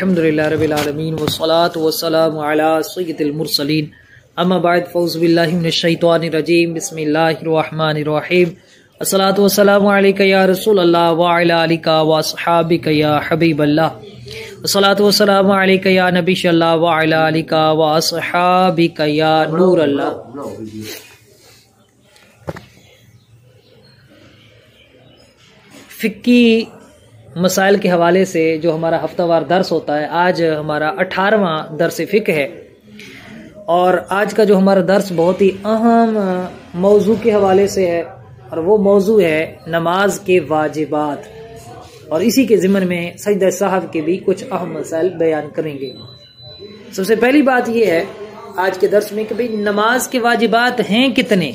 الحمدللہ رب العالمین والصلاة والسلام علی سید المرسلین اما بعد فاعوذ باللہ من الشیطان الرجیم بسم اللہ الرحمن الرحیم الصلاة والسلام علیک یا رسول اللہ وعلی آلک واصحابک یا حبیب اللہ الصلاة والسلام علیک یا نبی اللہ وعلی آلک واصحابک یا نور اللہ۔ فقہی مسائل کے حوالے سے جو ہمارا ہفتہ وار درس ہوتا ہے، آج ہمارا 18واں درس فقہ ہے، اور آج کا جو ہمارا درس بہت ہی اہم موضوع کے حوالے سے ہے، اور وہ موضوع ہے نماز کے واجبات، اور اسی کے ضمن میں سجدہ سہو کے بھی کچھ اہم مسائل بیان کریں گے۔ سب سے پہلی بات یہ ہے آج کے درس میں کہ بھئی نماز کے واجبات ہیں کتنے؟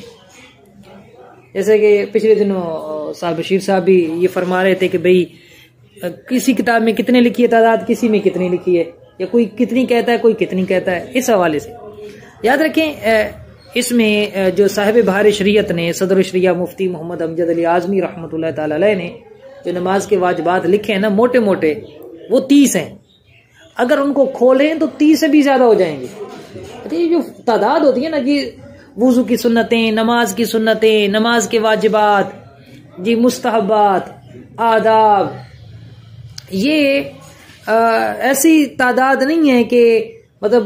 جیسے کہ پچھلے دنوں صاحب بشیر صاحب بھی یہ فرما رہے تھے کہ بھئی کسی کتاب میں کتنے لکھی ہے تعداد، کسی میں کتنی لکھی ہے، یا کوئی کتنی کہتا ہے کوئی کتنی کہتا ہے۔ اس حوالے سے یاد رکھیں اس میں جو صاحب بہار شریعت نے، صدر شریعہ مفتی محمد امجد علی اعظمی رحمۃ اللہ تعالی علیہ نے جو نماز کے واجبات لکھے ہیں نا، موٹے موٹے وہ 30 ہیں۔ اگر ان کو کھولیں تو 30 سے بھی زیادہ ہو جائیں گے۔ یہ جو تعداد ہوتی ہے نا کہ وضو کی سنتیں، نماز کی سنتیں، نماز کے واجبات، جی مستحبات، آداب، یہ ایسی تعداد نہیں ہے کہ مطلب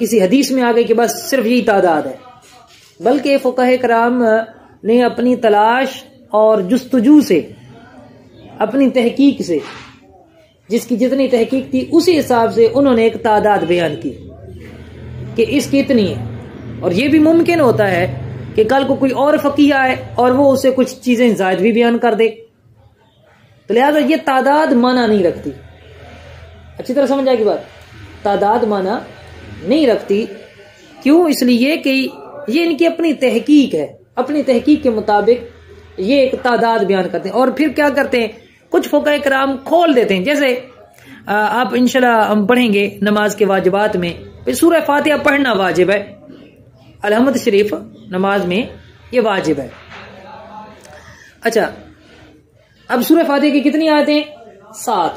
کسی حدیث میں آ گئی کہ بس صرف یہی تعداد ہے، بلکہ فقہاء کرام نے اپنی تلاش اور جستجو سے، اپنی تحقیق سے، جس کی جتنی تحقیق تھی اسی حساب سے انہوں نے ایک تعداد بیان کی کہ اس کی اتنی ہے۔ اور یہ بھی ممکن ہوتا ہے کہ کل کو کوئی اور فقیہ آئے اور وہ اسے کچھ چیزیں زائد بھی بیان کر دے، تو لہذا یہ تعداد معنی نہیں رکھتی۔ اچھی طرح سمجھ آئے گی بات، تعداد معنی نہیں رکھتی۔ کیوں؟ اس لیے کہ یہ ان کی اپنی تحقیق ہے، اپنی تحقیق کے مطابق یہ ایک تعداد بیان کرتے ہیں، اور پھر کیا کرتے ہیں کچھ فقہاء کرام کھول دیتے ہیں۔ جیسے آپ انشاءاللہ ہم پڑھیں گے نماز کے واجبات میں سورہ فاتحہ پڑھنا واجب ہے، الحمد شریف نماز میں یہ واجب ہے۔ اچھا، اب سورہ فاتحہ کی کتنی آیتیں؟ 7۔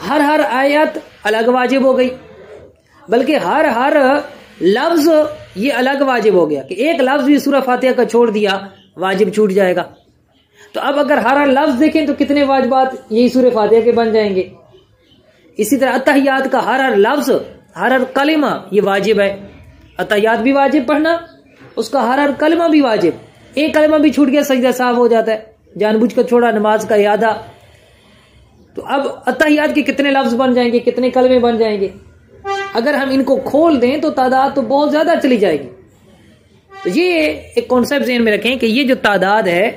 ہر آیت الگ واجب ہو گئی، بلکہ ہر لفظ یہ الگ واجب ہو گیا کہ ایک لفظ بھی سورہ فاتحہ کا چھوڑ دیا واجب چھوٹ جائے گا۔ تو اب اگر ہر لفظ دیکھیں تو کتنے واجبات یہی سورہ فاتحہ کے بن جائیں گے۔ اسی طرح اتحیات کا ہر لفظ، ہر کلمہ یہ واجب ہے، اتحیات بھی واجب پڑھنا، اس کا ہر کلمہ بھی واجب۔ ایک کلمہ بھی چھوٹ گیا سجدہ سہو ہو جاتا ہے، جان بوجھ کر چھوڑا نماز کا اعادہ۔ تو اب اتحیات کے کتنے لفظ بن جائیں گے، کتنے کلمے بن جائیں گے؟ اگر ہم ان کو کھول دیں تو تعداد تو بہت زیادہ چلی جائے گی۔ تو یہ ایک کانسیپٹ ذہن میں رکھیں کہ یہ جو تعداد ہے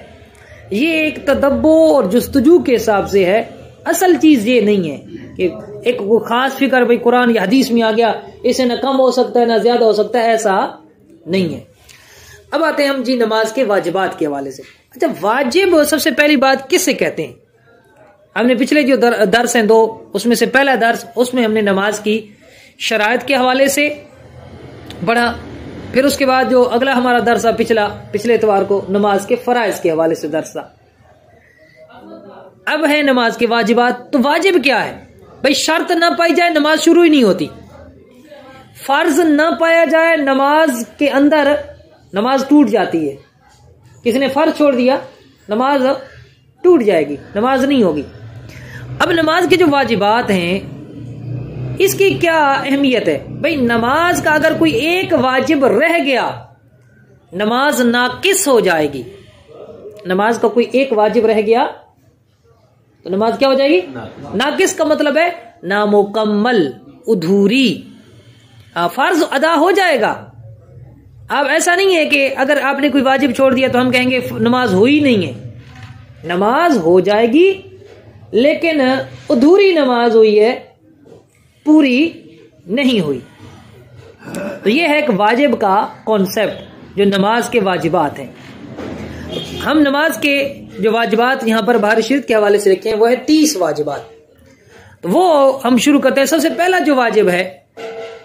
یہ ایک تدبر اور جستجو کے حساب سے ہے، اصل چیز یہ نہیں ہے کہ ایک خاص فکر بھئی قرآن یا حدیث میں آ گیا اسے نہ کم ہو سکتا ہے نہ زیادہ ہو سکتا ہے، ایسا نہیں ہے۔ اب آتے ہیں ہم جی نماز کے واجبات کے حوالے سے۔ اچھا، واجب سب سے پہلی بات کس سے کہتے ہیں؟ ہم نے پچھلے جو درس ہیں 2، اس میں سے پہلا درس اس میں ہم نے نماز کی شرائط کے حوالے سے پڑھا، پھر اس کے بعد جو اگلا ہمارا درس تھا پچھلے اتوار کو نماز کے فرائض کے حوالے سے درس تھا۔ اب ہے نماز کے واجبات۔ تو واجب کیا ہے بھئی؟ شرط نہ پائی جائے نماز شروع ہی نہیں ہوتی، فرض نہ پایا جائے نماز کے اندر نماز ٹوٹ جاتی ہے۔ کسی نے فرض چھوڑ دیا نماز ٹوٹ جائے گی، نماز نہیں ہوگی۔ اب نماز کے جو واجبات ہیں اس کی کیا اہمیت ہے بھئی؟ نماز کا اگر کوئی ایک واجب رہ گیا نماز ناقص ہو جائے گی۔ نماز کا کوئی ایک واجب رہ گیا تو نماز کیا ہو جائے گی؟ ناقص کا مطلب ہے نامکمل، ادھوری۔ فرض ادا ہو جائے گا۔ اب ایسا نہیں ہے کہ اگر آپ نے کوئی واجب چھوڑ دیا تو ہم کہیں گے نماز ہوئی نہیں ہے۔ نماز ہو جائے گی لیکن ادھوری نماز ہوئی ہے، پوری نہیں ہوئی۔ تو یہ ہے ایک واجب کا کانسیپٹ جو نماز کے واجبات ہیں۔ ہم نماز کے جو واجبات یہاں پر بہار شریعت کے حوالے سے لکھے ہیں وہ ہے 30 واجبات۔ تو وہ ہم شروع کرتے ہیں۔ سب سے پہلا جو واجب ہے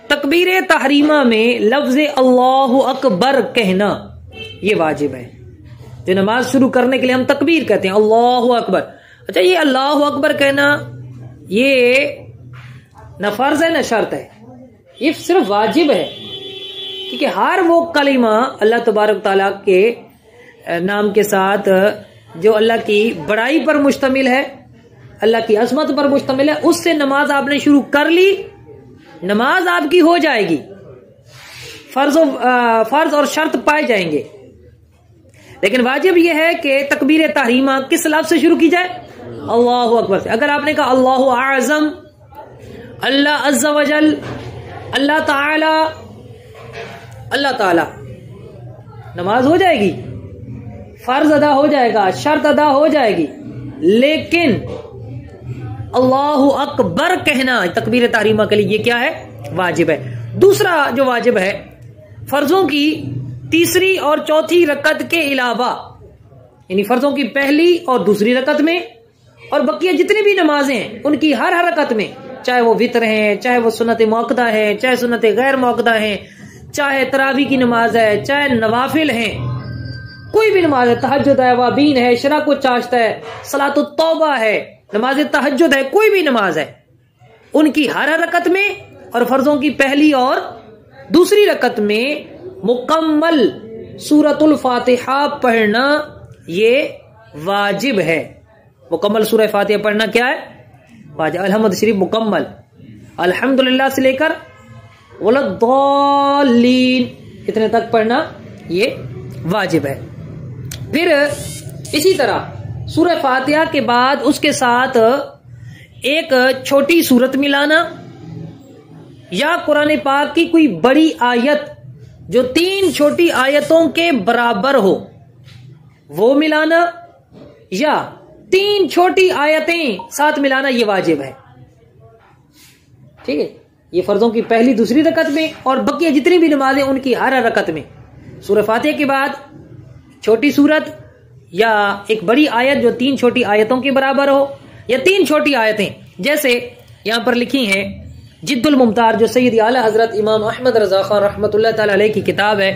تکبیر تحریمہ میں لفظ اللہ اکبر کہنا، یہ واجب ہے۔ جو نماز شروع کرنے کے لیے ہم تکبیر کہتے ہیں اللہ اکبر۔ اچھا، یہ اللہ اکبر کہنا یہ نہ فرض ہے نہ شرط ہے، یہ صرف واجب ہے، کیونکہ ہر وہ کلمہ اللہ تبارک تعالیٰ کے نام کے ساتھ جو اللہ کی بڑائی پر مشتمل ہے، اللہ کی عظمت پر مشتمل ہے، اس سے نماز آپ نے شروع کر لی، نماز آپ کی ہو جائے گی، فرض اور شرط پائے جائیں گے۔ لیکن واجب یہ ہے کہ تکبیر تحریمہ کس لفظ سے شروع کی جائے؟ اللہ اکبر سے۔ اگر آپ نے کہا اللہ اعظم، اللہ عز و جل، اللہ تعالی، اللہ تعالی، نماز ہو جائے گی، فرض ادا ہو جائے گا، شرط ادا ہو جائے گی، لیکن اللہ اکبر کہنا تکبیر تحریمہ کے لیے یہ کیا ہے؟ واجب ہے۔ دوسرا جو واجب ہے، فرضوں کی تیسری اور چوتھی رکعت کے علاوہ، یعنی فرضوں کی پہلی اور دوسری رکعت میں اور بقیہ جتنی بھی نمازیں ہیں ان کی ہر رکعت میں، چاہے وہ وتر ہیں، چاہے وہ سنت موقدہ ہے، چاہے سنت غیر موقدہ ہیں، چاہے تراویح کی نماز ہے، چاہے نوافل ہیں، کوئی بھی نماز ہے، تہجد ہے، وابین ہے، شرح کو چاشت ہے، صلاۃ التوبہ ہے، نماز تہجد ہے، کوئی بھی نماز ہے، ان کی ہر رکعت میں اور فرضوں کی پہلی اور دوسری رکعت میں مکمل سورۃ الفاتحہ پڑھنا یہ واجب ہے۔ مکمل سورہ فاتحہ پڑھنا کیا ہے؟ واجب۔ الحمد شریف مکمل، الحمدللہ سے لے کر ولضالین اتنے تک پڑھنا یہ واجب ہے۔ پھر اسی طرح سورہ فاتحہ کے بعد اس کے ساتھ ایک چھوٹی سورت ملانا، یا قرآن پاک کی کوئی بڑی آیت جو 3 چھوٹی آیتوں کے برابر ہو وہ ملانا، یا 3 چھوٹی آیتیں ساتھ ملانا، یہ واجب ہے۔ ٹھیک ہے، یہ فرضوں کی پہلی دوسری رکعت میں اور بقیہ جتنی بھی نمازیں ان کی ہر رکعت میں سورہ فاتحہ کے بعد چھوٹی سورت یا ایک بڑی آیت جو 3 چھوٹی آیتوں کے برابر ہو، یا 3 چھوٹی آیتیں، جیسے یہاں پر لکھی ہیں جد الممتار، جو سید اعلی حضرت امام احمد رضا خان رحمۃ اللہ تعالی علیہ کی کتاب ہے،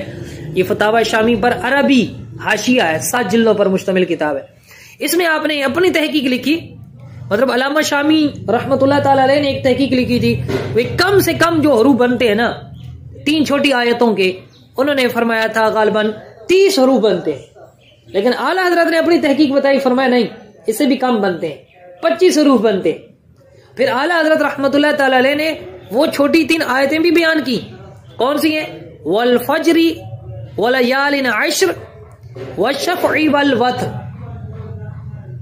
یہ فتاوی شامی پر عربی حاشیہ ہے، 7 جلدوں پر مشتمل کتاب ہے۔ اس میں آپ نے اپنی تحقیق لکھی، مطلب علامہ شامی رحمۃ اللہ تعالی علیہ نے ایک تحقیق لکھی تھی، وہ کم سے کم جو حروف بنتے ہیں نا 3 چھوٹی آیتوں کے، انہوں نے فرمایا تھا غالباً 30 حروف بنتے ہیں، لیکن اعلی حضرت نے اپنی تحقیق بتائی، فرمایا نہیں، اس سے بھی کم بنتے ہیں، 25 حروف بنتے ہیں۔ پھر اعلی حضرت رحمۃ اللہ تعالی علیہ نے وہ چھوٹی 3 آیتیں بھی بیان کی، کون سی ہیں؟ والفجر ولیال عشر والشفع والوتر،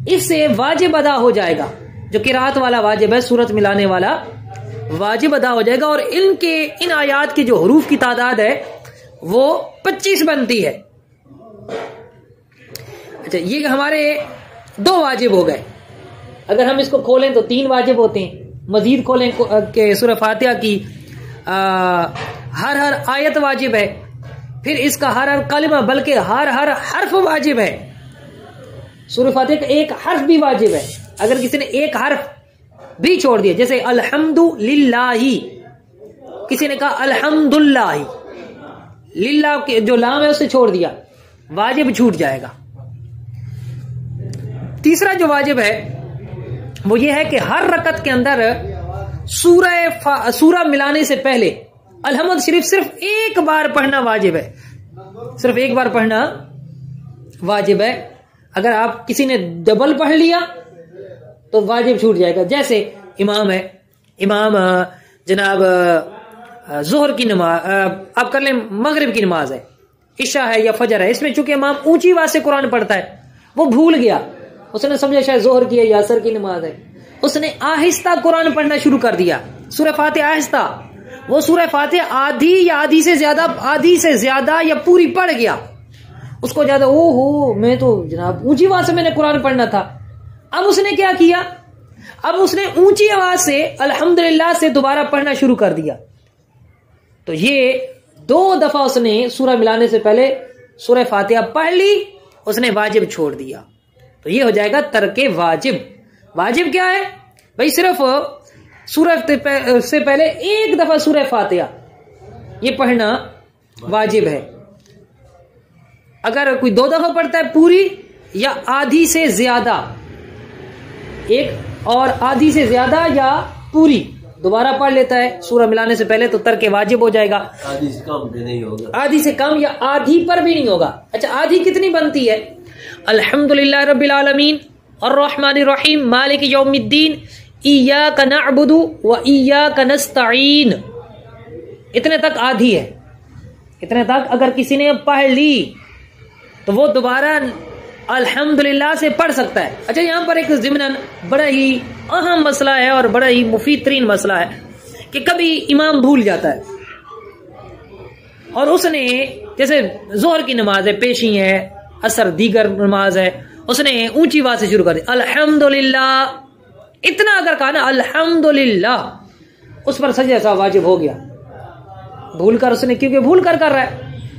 اس سے واجب ادا ہو جائے گا، جو قرات والا واجب ہے، سورت ملانے والا واجب ادا ہو جائے گا، اور ان آیات کی جو حروف کی تعداد ہے وہ 25 بنتی ہے۔ اچھا، یہ ہمارے 2 واجب ہو گئے۔ اگر ہم اس کو کھولیں تو 3 واجب ہوتے ہیں، مزید کھولیں کہ سورہ فاتحہ کی ہر آیت واجب ہے، پھر اس کا ہر کلمہ بلکہ ہر حرف واجب ہے، سورہ فاتحہ کا ایک حرف بھی واجب ہے۔ اگر کسی نے ایک حرف بھی چھوڑ دیا، جیسے الحمدللہ، کسی نے کہا الحمدللہ، للہ کے جو لام ہے اسے چھوڑ دیا، واجب چھوٹ جائے گا۔ تیسرا جو واجب ہے وہ یہ ہے کہ ہر رکعت کے اندر سورہ ملانے سے پہلے الحمد شریف صرف ایک بار پڑھنا واجب ہے، صرف ایک بار پڑھنا واجب ہے۔ اگر آپ کسی نے ڈبل پڑھ لیا تو واجب چھوٹ جائے گا۔ جیسے امام ہے، امام جناب ظہر کی نماز، آپ کر لیں مغرب کی نماز ہے، عشاء ہے یا فجر ہے، اس میں چونکہ امام اونچی آواز سے قرآن پڑھتا ہے، وہ بھول گیا، اس نے سمجھا شاید ظہر کی ہے یا عصر کی نماز ہے، اس نے آہستہ قرآن پڑھنا شروع کر دیا، سورہ فاتحہ آہستہ، وہ سورہ فاتحہ آدھی یا آدھی سے زیادہ یا پوری پڑھ گیا، اس کو زیادہ میں تو جناب اونچی آواز سے میں نے قرآن پڑھنا تھا۔ اب اس نے کیا کیا؟ اب اس نے اونچی آواز سے الحمدللہ سے دوبارہ پڑھنا شروع کر دیا، تو یہ 2 دفعہ اس نے سورہ ملانے سے پہلے سورہ فاتحہ پڑھ لی، اس نے واجب چھوڑ دیا، تو یہ ہو جائے گا ترک واجب۔ واجب کیا ہے بھائی؟ صرف سورہ سے پہلے ایک دفعہ سورہ فاتحہ یہ پڑھنا واجب ہے۔ اگر کوئی 2 دفعہ پڑھتا ہے پوری یا آدھی سے زیادہ، ایک اور آدھی سے زیادہ یا پوری، دوبارہ پڑھ لیتا ہے سورہ ملانے سے پہلے تو ترک واجب ہو جائے گا. آدھی سے کم بھی نہیں ہوگا, آدھی سے کم یا آدھی پر بھی نہیں ہوگا. اچھا آدھی کتنی بنتی ہے؟ الحمدللہ رب العالمین الرحمن الرحیم مالک یوم الدین ایاک نعبد و ایاک نستعین, اتنے تک آدھی ہے. اتنے تک اگر کسی نے پڑھ لی تو وہ دوبارہ الحمدللہ سے پڑھ سکتا ہے. اچھا یہاں پر ایک ضمناً بڑا ہی اہم مسئلہ ہے اور بڑا ہی مفید ترین مسئلہ ہے کہ کبھی امام بھول جاتا ہے اور اس نے جیسے ظہر کی نماز ہے, پیشی ہے, عصر دیگر نماز ہے, اس نے اونچی آواز سے شروع کر دی الحمدللہ, اتنا اگر کہا نا الحمدللہ, اس پر سجدہ سہو واجب ہو گیا. بھول کر اس نے, کیونکہ بھول کر رہا ہے,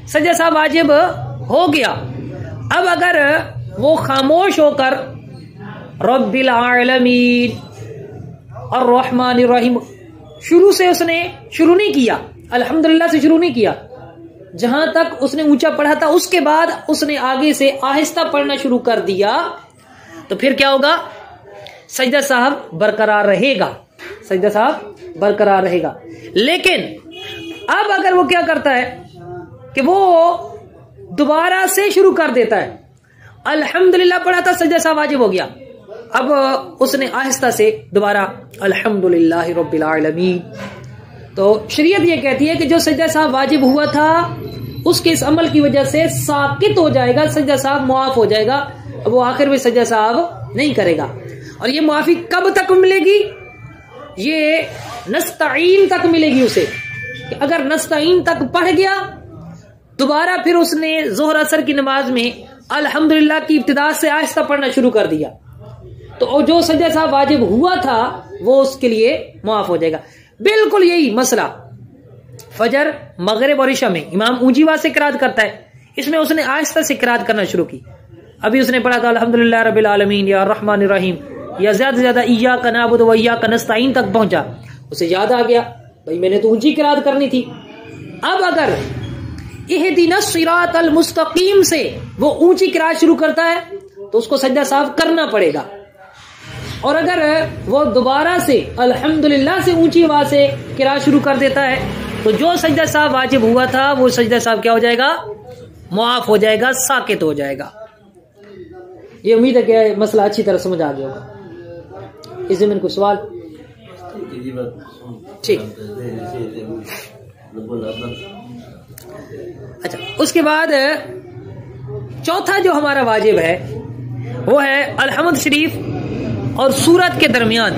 سجدہ سہو واجب ہو گیا. اب اگر وہ خاموش ہو کر رب العالمین الرحمن الرحیم شروع سے اس نے شروع نہیں کیا, الحمدللہ سے شروع نہیں کیا, جہاں تک اس نے اونچا پڑھا تھا اس کے بعد اس نے آگے سے آہستہ پڑھنا شروع کر دیا, تو پھر کیا ہوگا؟ سجدہ صاحب برقرار رہے گا, سجدہ صاحب برقرار رہے گا. لیکن اب اگر وہ کیا کرتا ہے کہ وہ دوبارہ سے شروع کر دیتا ہے, الحمدللہ پڑھا تھا, سجدہ صاحب واجب ہو گیا, اب اس نے آہستہ سے دوبارہ الحمدللہ رب العالمین, تو شریعت یہ کہتی ہے کہ جو سجدہ صاحب واجب ہوا تھا اس کے اس عمل کی وجہ سے ساقط ہو جائے گا, سجدہ صاحب معاف ہو جائے گا, اب وہ آخر میں سجدہ صاحب نہیں کرے گا. اور یہ معافی کب تک ملے گی؟ یہ نستعین تک ملے گی اسے, کہ اگر نستعین تک پڑھ گیا دوبارہ پھر اس نے ظہر عصر کی نماز میں الحمدللہ کی ابتدا سے آہستہ پڑھنا شروع کر دیا تو جو سجدہ صاحب واجب ہوا تھا وہ اس کے لیے معاف ہو جائے گا. بالکل یہی مسئلہ فجر, مغرب اور عشاء میں امام اونچی آواز سے قرات کرتا ہے, اس میں اس نے آہستہ سے قرات کرنا شروع کی. ابھی اس نے پڑھا تھا الحمدللہ رب العالمین یا الرحمن الرحیم یا زیادہ سے زیادہ ایاک نعبد و ایاک نستعین تک پہنچا, اسے یاد آ گیا بھائی میں نے تو اونچی قرات کرنی تھی. اب اگر اہدنا الصراط المستقیم سے وہ اونچی قرات شروع کرتا ہے تو اس کو سجدہ صاحب کرنا پڑے گا, اور اگر وہ دوبارہ سے الحمدللہ سے اونچی آواز سے قرات شروع کر دیتا ہے تو جو سجدہ صاحب واجب ہوا تھا وہ سجدہ صاحب کیا ہو جائے گا؟ معاف ہو جائے گا, ساقط ہو جائے گا. یہ امید ہے کہ مسئلہ اچھی طرح سمجھ آ گیا ہوگا. اس میں کوئی سوال؟ ٹھیک. اچھا اس کے بعد چوتھا جو ہمارا واجب ہے وہ ہے الحمد شریف اور سورت کے درمیان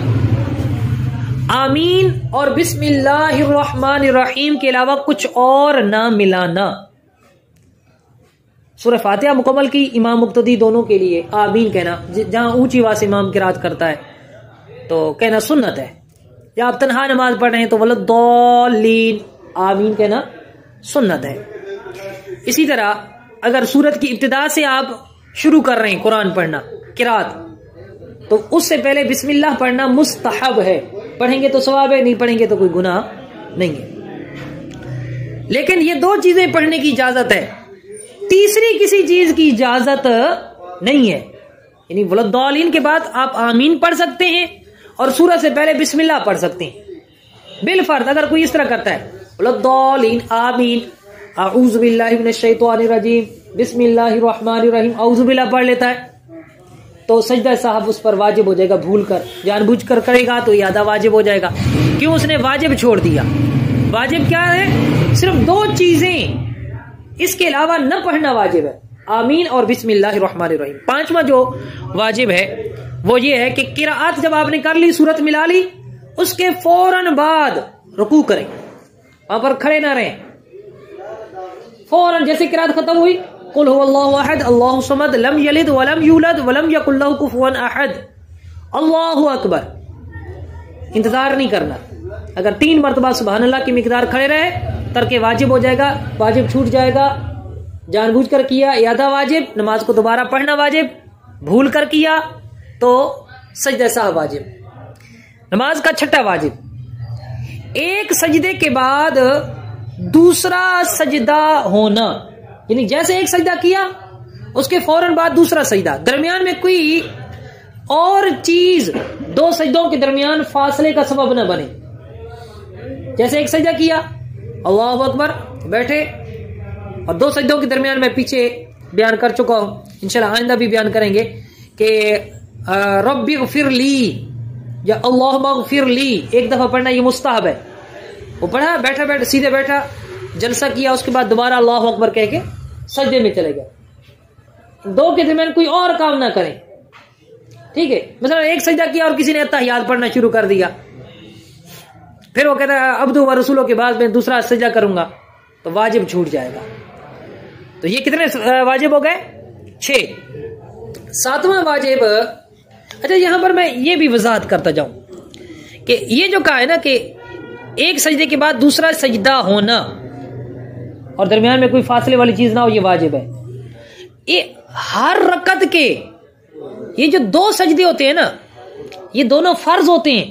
آمین اور بسم اللہ الرحمن الرحیم کے علاوہ کچھ اور نہ ملانا. سورہ فاتحہ مکمل کی امام مقتدی دونوں کے لیے آمین کہنا, جہاں اونچی آواز سے امام قرات کرتا ہے تو کہنا سنت ہے, یا آپ تنہا نماز پڑھ رہے ہیں تو ولضالین آمین کہنا سنت ہے. اسی طرح اگر سورت کی ابتدا سے آپ شروع کر رہے ہیں قرآن پڑھنا قرات تو اس سے پہلے بسم اللہ پڑھنا مستحب ہے, پڑھیں گے تو ثواب ہے, نہیں پڑھیں گے تو کوئی گناہ نہیں ہے. لیکن یہ دو چیزیں پڑھنے کی اجازت ہے, تیسری کسی چیز کی اجازت نہیں ہے. یعنی ولضالین کے بعد آپ آمین پڑھ سکتے ہیں اور سورت سے پہلے بسم اللہ پڑھ سکتے ہیں بالفرض. اگر کوئی اس طرح کرتا ہے ولضالین آمین اعوذ باللہ من الشیطان الرجیم بسم اللہ الرحمن الرحیم اعوذ باللہ پڑھ لیتا ہے تو سجدہ صاحب اس پر واجب ہو جائے گا, بھول کر جان بوجھ کر کرے گا تو اعادہ واجب ہو جائے گا. کیوں؟ اس نے واجب چھوڑ دیا. واجب کیا ہے؟ صرف دو چیزیں, اس کے علاوہ نہ پڑھنا واجب ہے, آمین اور بسم اللہ الرحمن الرحیم. پانچواں جو واجب ہے وہ یہ ہے کہ قراءت جب آپ نے کر لی, سورت ملا لی, اس کے فوراً بعد رکوع کریں, وہاں پر کھڑے نہ رہیں, فوراً جیسے قراءت ختم ہوئی قل هو اللہ احد اللہ الصمد لم یلد ولم یولد ولم یکن لہ کفوا احد اللہ اکبر, انتظار نہیں کرنا. اگر 3 مرتبہ سبحان اللہ کی مقدار کھڑے رہے ترک واجب ہو جائے گا, واجب چھوٹ جائے گا. جان بوجھ کر کیا اعادہ واجب, نماز کو دوبارہ پڑھنا واجب, بھول کر کیا تو سجدہ صاحب واجب. نماز کا چھٹا واجب ایک سجدے کے بعد دوسرا سجدہ ہونا, یعنی جیسے ایک سجدہ کیا اس کے فوراً بعد دوسرا سجدہ, درمیان میں کوئی اور چیز 2 سجدوں کے درمیان فاصلے کا سبب نہ بنے. جیسے ایک سجدہ کیا اللہ اکبر بیٹھے، اور دو سجدوں کے درمیان میں پیچھے بیان کر چکا ہوں، انشاءاللہ آئندہ بھی بیان کریں گے کہ رب اغفر لی یا اللہم اغفر لی ایک دفعہ پڑھنا یہ مستحب ہے، وہ پڑھا بیٹھا سیدھے بیٹھا جلسہ کیا، اس کے بعد دوبارہ اللہ اکبر کہہ کے سجدے میں چلے گئے، دو کے درمیان کوئی اور کام نہ کریں، ٹھیک ہے؟ مثلا ایک سجدہ کیا اور کسی نے اتحیات پڑھنا شروع کر دیا، پھر وہ کہتا ہے عبدو و رسولوں کے بعد میں دوسرا سجدہ کروں گا، تو واجب چھوٹ جائے گا۔ تو یہ کتنے واجب ہو گئے؟ 6۔ 7واں واجب، اچھا یہاں پر میں یہ بھی وضاحت کرتا جاؤں کہ یہ جو کہا ہے نا کہ ایک سجدے کے بعد دوسرا سجدہ ہونا اور درمیان میں کوئی فاصلے والی چیز نہ ہو، یہ واجب ہے۔ یہ ہر رکعت کے یہ جو 2 سجدے ہوتے ہیں نا، یہ دونوں فرض ہوتے ہیں،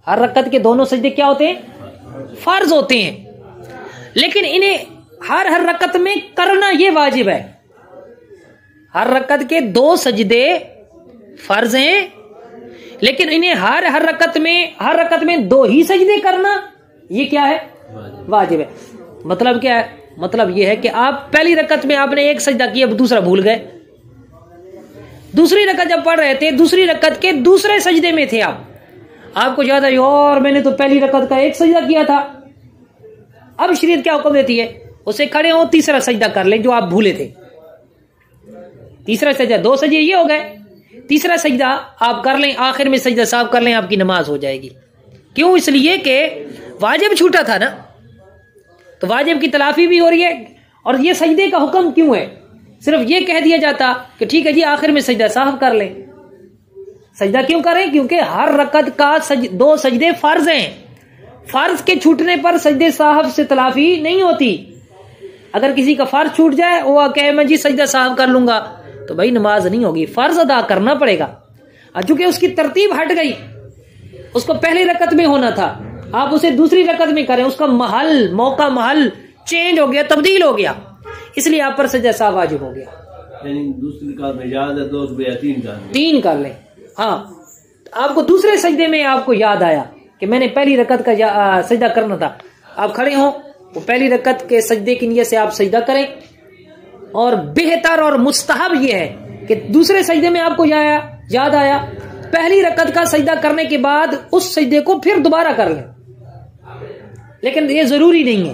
ہر رکعت کے دونوں سجدے کیا ہوتے ہیں؟ فرض ہوتے ہیں، لیکن انہیں ہر رکعت میں کرنا یہ واجب ہے۔ ہر رکعت کے 2 سجدے فرض ہیں، لیکن انہیں ہر رکعت میں 2 ہی سجدے کرنا یہ کیا ہے؟ واجب ہے۔ مطلب کیا ہے؟ مطلب یہ ہے کہ آپ پہلی رکعت میں آپ نے ایک سجدہ کیا، دوسرا بھول گئے، دوسری رکعت جب پڑھ رہے تھے دوسری رکعت کے دوسرے سجدے میں تھے، آپ کو یاد ہے اور میں نے تو پہلی رکعت کا ایک سجدہ کیا تھا، اب شریعت کیا حکم دیتی ہے؟ اسے کھڑے ہو تیسرا سجدہ کر لیں جو آپ بھولے تھے، تیسرا سجدہ 2 سجدے یہ ہو گئے، تیسرا سجدہ آپ کر لیں، آخر میں سجدہ صاف کر لیں، آپ کی نماز ہو جائے گی۔ کیوں؟ اس لیے کہ واجب چھوٹا تھا نا، تو واجب کی تلافی بھی ہو رہی ہے۔ اور یہ سجدے کا حکم کیوں ہے؟ صرف یہ کہہ دیا جاتا کہ ٹھیک ہے جی آخر میں سجدہ صاف کر لیں، سجدہ کیوں کریں؟ کیونکہ ہر رکعت کا 2 سجدے فرض ہیں، فرض کے چھوٹنے پر سجدے صاحب سے تلافی نہیں ہوتی۔ اگر کسی کا فرض چھوٹ جائے وہ کہے میں جی سجدہ صاحب کر لوں گا، تو بھائی نماز نہیں ہوگی، فرض ادا کرنا پڑے گا۔ چونکہ اس کی ترتیب ہٹ گئی، اس کو پہلی رکعت میں ہونا تھا، آپ اسے دوسری رکعت میں کریں، اس کا محل چینج ہو گیا، تبدیل ہو گیا، اس لیے آپ پر سجدہ صاحب واجب ہو گیا۔ یعنی دوسری رکعت میں یاد ہے 2 یا 3 کر لیں۔ ہاں آپ کو دوسرے سجدے میں آپ کو یاد آیا کہ میں نے پہلی رکعت کا سجدہ کرنا تھا، آپ کھڑے ہوں، وہ پہلی رکعت کے سجدے کی نیت سے آپ سجدہ کریں، اور بہتر اور مستحب یہ ہے کہ دوسرے سجدے میں آپ کو یاد آیا، پہلی رکعت کا سجدہ کرنے کے بعد اس سجدے کو پھر دوبارہ کر لیں، لیکن یہ ضروری نہیں ہے۔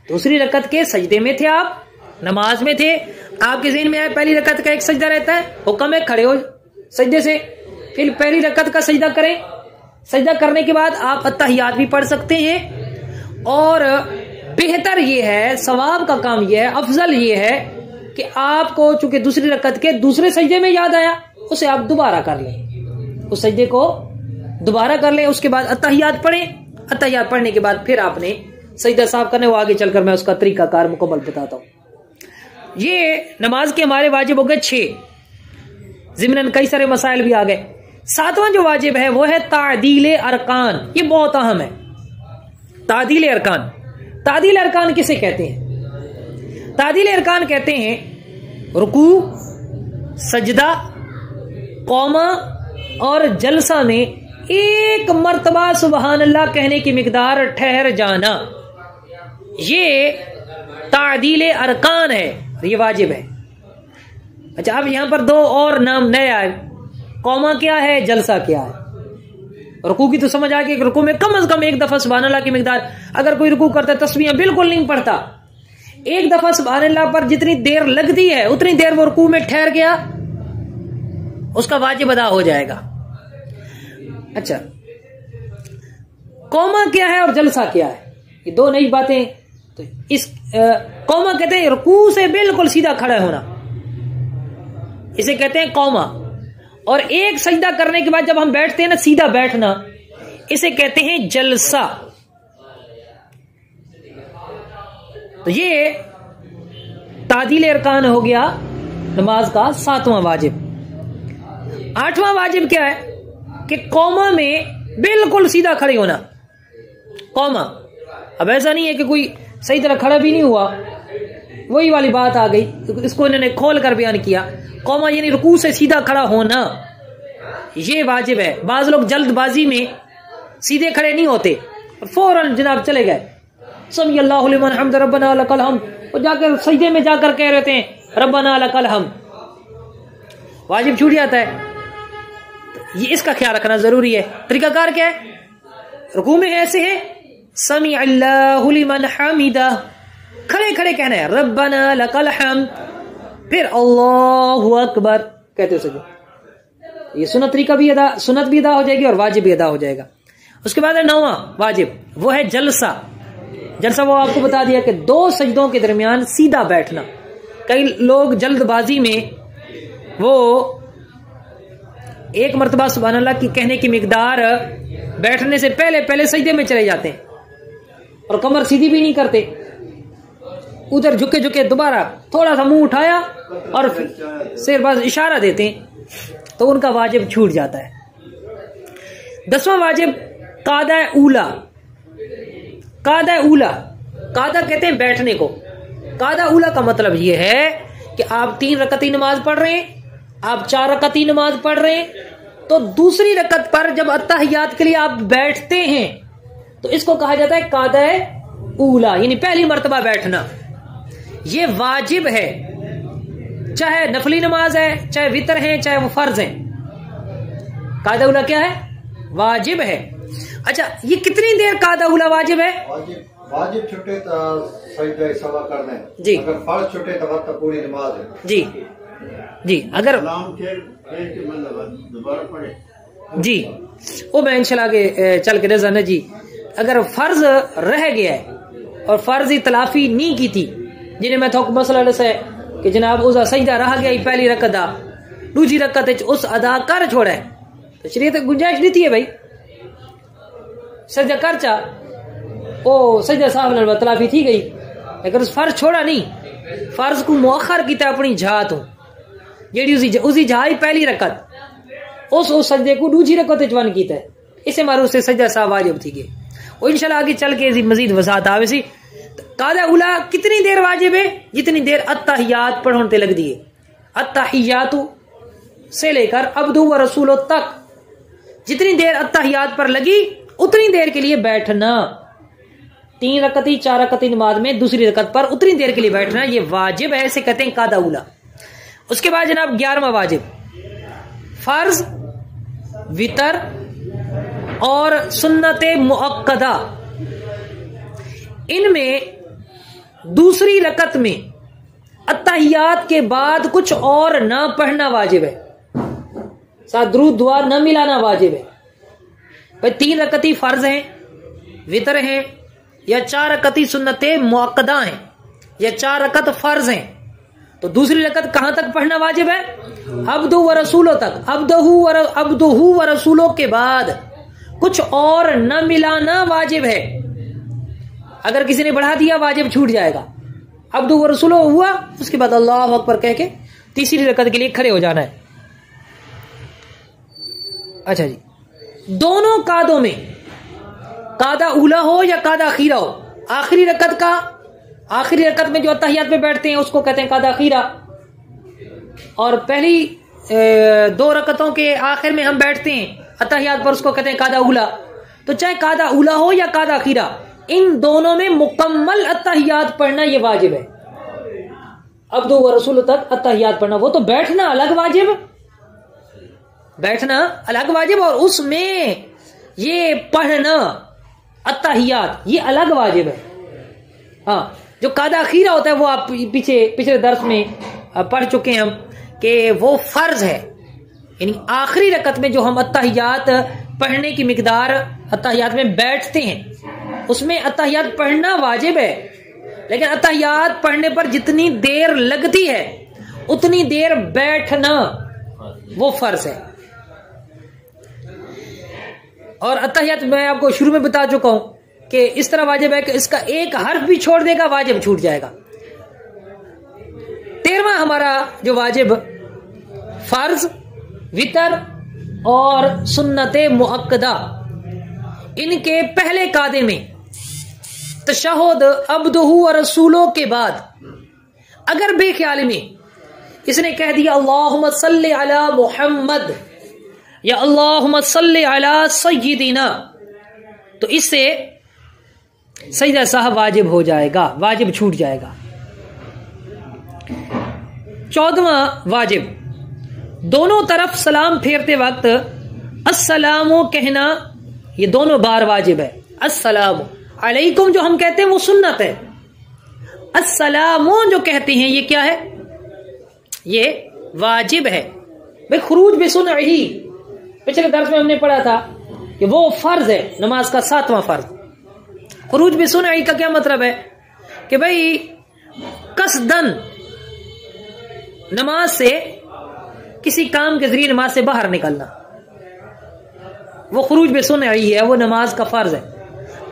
دوسری رکعت کے سجدے میں تھے، آپ نماز میں تھے، آپ کے ذہن میں آئے پہلی رکعت کا ایک سجدہ رہتا ہے، حکم ہے کھڑے ہو سجدے سے، پھر پہلی رکعت کا سجدہ کریں، سجدہ کرنے کے بعد آپ اتحیات بھی پڑھ سکتے ہیں، اور بہتر یہ ہے، ثواب کا کام یہ ہے، افضل یہ ہے کہ آپ کو چونکہ دوسری رکعت کے دوسرے سجدے میں یاد آیا، اسے آپ دوبارہ کر لیں، اس سجدے کو دوبارہ کر لیں، اس کے بعد اتحیات پڑھیں، اتحیات پڑھنے کے بعد پھر آپ نے سجدہ صاف کرنے، وہ آگے چل کر میں اس کا طریقہ کار مکمل بتاتا ہوں۔ یہ نماز کے ہمارے واجب ہو گئے 6، ضمناً کئی سارے مسائل بھی آ گئے۔ 7واں جو واجب ہے وہ ہے تعدیل ارکان، یہ بہت اہم ہے۔ تعدیل ارکان، تعدیل ارکان کسے کہتے ہیں؟ تعدیل ارکان کہتے ہیں رکوع، سجدہ، قومہ اور جلسہ میں ایک مرتبہ سبحان اللہ کہنے کی مقدار ٹھہر جانا، یہ تعدیل ارکان ہے، یہ واجب ہے۔ اچھا اب یہاں پر 2 اور نام نئے آئے، قومہ کیا ہے، جلسہ کیا ہے۔ رکوع کی تو سمجھ آ گئی کہ رکوع میں کم از کم ایک دفعہ سبحان اللہ کی مقدار، اگر کوئی رکوع کرتا ہے تسبیحاں بالکل نہیں پڑھتا، ایک دفعہ سبحان اللہ پر جتنی دیر لگتی ہے اتنی دیر وہ رکوع میں ٹھہر گیا، اس کا واجب ادا ہو جائے گا۔ اچھا قومہ کیا ہے اور جلسہ کیا ہے، یہ 2 نئی باتیں۔ تو اس قومہ کہتے ہیں رکوع سے بالکل سیدھا کھڑا ہونا، اسے کہتے ہیں قومہ، اور ایک سجدہ کرنے کے بعد جب ہم بیٹھتے ہیں نا سیدھا بیٹھنا، اسے کہتے ہیں جلسہ۔ تو یہ تعدیل ارکان ہو گیا نماز کا 7واں واجب۔ 8واں واجب کیا ہے کہ قومہ میں بالکل سیدھا کھڑے ہونا، قومہ۔ اب ایسا نہیں ہے کہ کوئی صحیح طرح کھڑا بھی نہیں ہوا، وہی والی بات آ گئی، اس کو انہوں نے کھول کر بیان کیا۔ قومہ یعنی رکوع سے سیدھا کھڑا ہونا، یہ واجب ہے۔ بعض لوگ جلد بازی میں سیدھے کھڑے نہیں ہوتے، فوراً جناب چلے گئے سمی اللہ لمن حمد ربنا لک الحمد، اور جا کر سجدے میں جا کر کہہ رہے تھے ربنا لک الحمد، واجب چھوٹ جاتا ہے۔ یہ اس کا خیال رکھنا ضروری ہے۔ طریقہ کار کیا ہے؟ رکوع میں ایسے ہے سمیع اللہ لمن حمدہ، کھڑے کھڑے کہنا ہے ربنا لک الحمد، پھر اللہ اکبر کہتے ہو سکے۔ یہ سنت طریقہ بھی سنت بھی ادا ہو جائے گی اور واجب بھی ادا ہو جائے گا۔ اس کے بعد ہے 9واں واجب، وہ ہے جلسہ۔ جلسہ وہ آپ کو بتا دیا کہ 2 سجدوں کے درمیان سیدھا بیٹھنا۔ کئی لوگ جلد بازی میں وہ ایک مرتبہ سبحان اللہ کی کہنے کی مقدار بیٹھنے سے پہلے سجدے میں چلے جاتے ہیں اور کمر سیدھی بھی نہیں کرتے، ادھر جھکے جھکے دوبارہ تھوڑا سا منہ اٹھایا اور سر باز اشارہ دیتے ہیں، تو ان کا واجب چھوٹ جاتا ہے۔ 10واں واجب قعدہ اولا۔ قعدہ اولا، قعدہ کہتے ہیں بیٹھنے کو۔ قعدہ اولا کا مطلب یہ ہے کہ آپ 3 رکعتی نماز پڑھ رہے ہیں، آپ 4 رکعتی نماز پڑھ رہے ہیں، تو دوسری رکعت پر جب اتحیات کے لیے آپ بیٹھتے ہیں تو اس کو کہا جاتا ہے قعدہ اولا، یعنی پہلی مرتبہ بیٹھنا۔ یہ واجب ہے، چاہے نفلی نماز ہے، چاہے وتر ہے، چاہے وہ فرض ہے۔ قعدہ اولا کیا ہے؟ واجب ہے۔ اچھا، یہ کتنی دیر قعدہ اولا واجب ہے؟ واجب چھٹے تو سجدہ سوا کرنا ہے جی، اگر فرض چھٹے تو وقت پوری نماز ہے جی جی، اگر دوبارہ پڑھے جی وہ میں انشاءاللہ آگے چل کے رضا جی، اگر فرض رہ گیا ہے اور فرضی تلافی نہیں کی تھی، جنہیں میں تھوک مسئلہ سے کہ جناب اس سجدہ رہ گیا ہی پہلی رکعت دا، دوسری رکعت اس ادا کر چھوڑا ہے، تو شریعت گنجائش دیتی ہے بھائی سجدہ کر چا او سجدہ صاحب نے تلافی تھی گئی، اگر اس فرض چھوڑا نہیں، فرض کو مؤخر کیتا اپنی جہات ہوں جیڑی اسی جہائی پہلی رکعت اس سجدے کو دوسری رکعت جوان کیتا ہے، اسے معروف سے سجدہ صاحب واجب تھی گئی۔ وہ انشاءاللہ آگے چل کے مزید وضاحت آوے سی۔ قعدہ اولا کتنی دیر واجب ہے؟ جتنی دیر اتحیات پڑھنے تے لگ دیے، اتحیات سے لے کر عبدو و رسولو تک جتنی دیر اتحیات پر لگی اتنی دیر کے لیے بیٹھنا۔ 3 رکعتی 4 رکعتی نماز میں دوسری رکعت پر اتنی دیر کے لیے بیٹھنا، یہ واجب ہے، اسے کہتے ہیں قعدہ اولا۔ اس کے بعد جناب 11واں واجب، فرض، وتر اور سنت مؤکدہ، ان میں دوسری رکعت میں اتحیات کے بعد کچھ اور نہ پڑھنا واجب ہے، ساتھ درود دعا نہ ملانا واجب ہے۔ بھائی 3 رکعتی فرض ہیں، وتر ہیں، یا 4 رکعتی سنت مؤکدہ ہیں، یا 4 رکعت فرض ہیں، تو دوسری رکعت کہاں تک پڑھنا واجب ہے؟ عبدو و رسولو تک۔ عبدو و رسولو کے بعد کچھ اور نہ ملانا واجب ہے، اگر کسی نے بڑھا دیا واجب چھوٹ جائے گا۔ عبدو و رسولو ہوا، اس کے بعد اللہ اکبر کہہ کے تیسری رکعت کے لیے کھڑے ہو جانا ہے۔ اچھا جی، دونوں قعدوں میں قعدہ اولا ہو یا قعدہ اخیرہ ہو، آخری رکعت میں جو اتحیات میں بیٹھتے ہیں اس کو کہتے ہیں قعدہ اخیرہ، اور پہلی 2 رکعتوں کے آخر میں ہم بیٹھتے ہیں اتحیات پر، اس کو کہتے ہیں قعدہ اولا۔ تو چاہے قعدہ اولا ہو یا قعدہ اخیرہ، ان دونوں میں مکمل اتحیات پڑھنا یہ واجب ہے۔ عبدو و رسول تک اتحیات پڑھنا، وہ تو بیٹھنا الگ واجب، بیٹھنا الگ واجب، اور اس میں یہ پڑھنا اتحیات یہ الگ واجب ہے۔ ہاں، جو قعدہ اخیرہ ہوتا ہے وہ آپ پچھلے درس میں پڑھ چکے ہیں ہم کہ وہ فرض ہے، یعنی آخری رکعت میں جو ہم اتحیات پڑھنے کی مقدار اتحیات میں بیٹھتے ہیں اس میں اتحیات پڑھنا واجب ہے، لیکن اتحیات پڑھنے پر جتنی دیر لگتی ہے اتنی دیر بیٹھنا وہ فرض ہے۔ اور اتحیات میں آپ کو شروع میں بتا چکا ہوں کہ اس طرح واجب ہے کہ اس کا ایک حرف بھی چھوڑ دے گا واجب چھوٹ جائے گا۔ 13واں ہمارا جو واجب، فرض، وتر اور سنت مؤکدہ، ان کے پہلے قعدے میں تشہد عبدہ و رسولوں کے بعد اگر بے خیال میں اس نے کہہ دیا اللہم صلی علی محمد یا اللہم صلی علی سیدنا، تو اس سے سجدہ سہو واجب ہو جائے گا، واجب چھوٹ جائے گا۔ 14واں واجب، دونوں طرف سلام پھیرتے وقت السلام کہنا، یہ دونوں بار واجب ہے۔ السلام علیکم جو ہم کہتے ہیں وہ سنت ہے، السلام جو کہتے ہیں یہ کیا ہے؟ یہ واجب ہے۔ بھئی خروج بسنعہ، پچھلے درس میں ہم نے پڑھا تھا کہ وہ فرض ہے، نماز کا 7واں فرض۔ خروج بسنعہ کا کیا مطلب ہے؟ کہ بھئی قصدن نماز سے، کسی کام کے ذریعے نماز سے باہر نکلنا، وہ خروج بسنعہ ہے، وہ نماز کا فرض ہے۔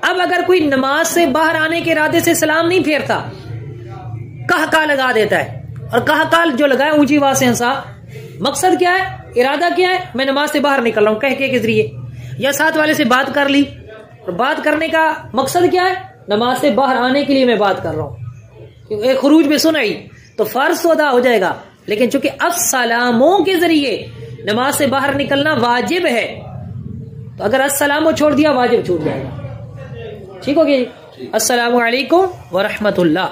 اب اگر کوئی نماز سے باہر آنے کے ارادے سے سلام نہیں پھیرتا، کہا لگا دیتا ہے، اور کہا جو لگائے اونچی آواز سے ہنسا، مقصد کیا ہے؟ ارادہ کیا ہے؟ میں نماز سے باہر نکل رہا ہوں کہہ کے ذریعے، یا ساتھ والے سے بات کر لی، اور بات کرنے کا مقصد کیا ہے؟ نماز سے باہر آنے کے لیے میں بات کر رہا ہوں، ایک خروج بسنعہ، تو فرض تو ادا ہو جائے گا، لیکن چونکہ السلاموں کے ذریعے نماز سے باہر نکلنا واجب ہے، تو اگر السلام چھوڑ دیا واجب چھوٹ جائے گا۔ ٹھیک ہو گیا جی؟ السلام علیکم ورحمۃ اللہ،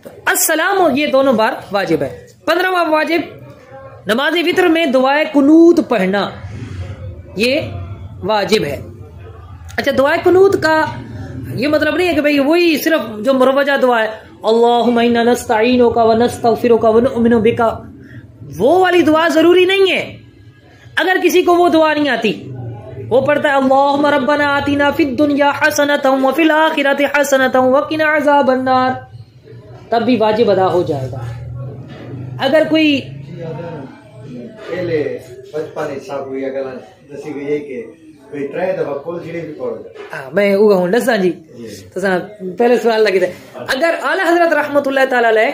تو السلام یہ دونوں بار واجب ہے۔ 15واں واجب، نماز وتر میں دعائے قنوت پڑھنا، یہ واجب ہے۔ اچھا، دعائے قنوت کا یہ مطلب نہیں ہے کہ بھئی وہی صرف جو مروجہ دعا ہے، اللہم انا نستعینک ونستغفرک ونؤمن بک، وہ والی دعا ضروری نہیں ہے۔ اگر کسی کو وہ دعا نہیں آتی، وہ پڑھتا ہے اللہم ربنا آتنا فی الدنیا حسنۃ وفی الآخرۃ حسنۃ وقنا عذاب النار، تب بھی واجب ادا ہو جائے گا۔ اگر کوئی پہلے بچپن حصہ کوئی اگر دسی گئی ہے کہ کوئی 3 دفعہ کل جڑے بھی پڑھ جائے، میں اوگا ہوں ڈساں جی، تو پہلے سوال لگے تھے۔ اگر اعلی حضرت رحمت اللہ تعالی علیہ،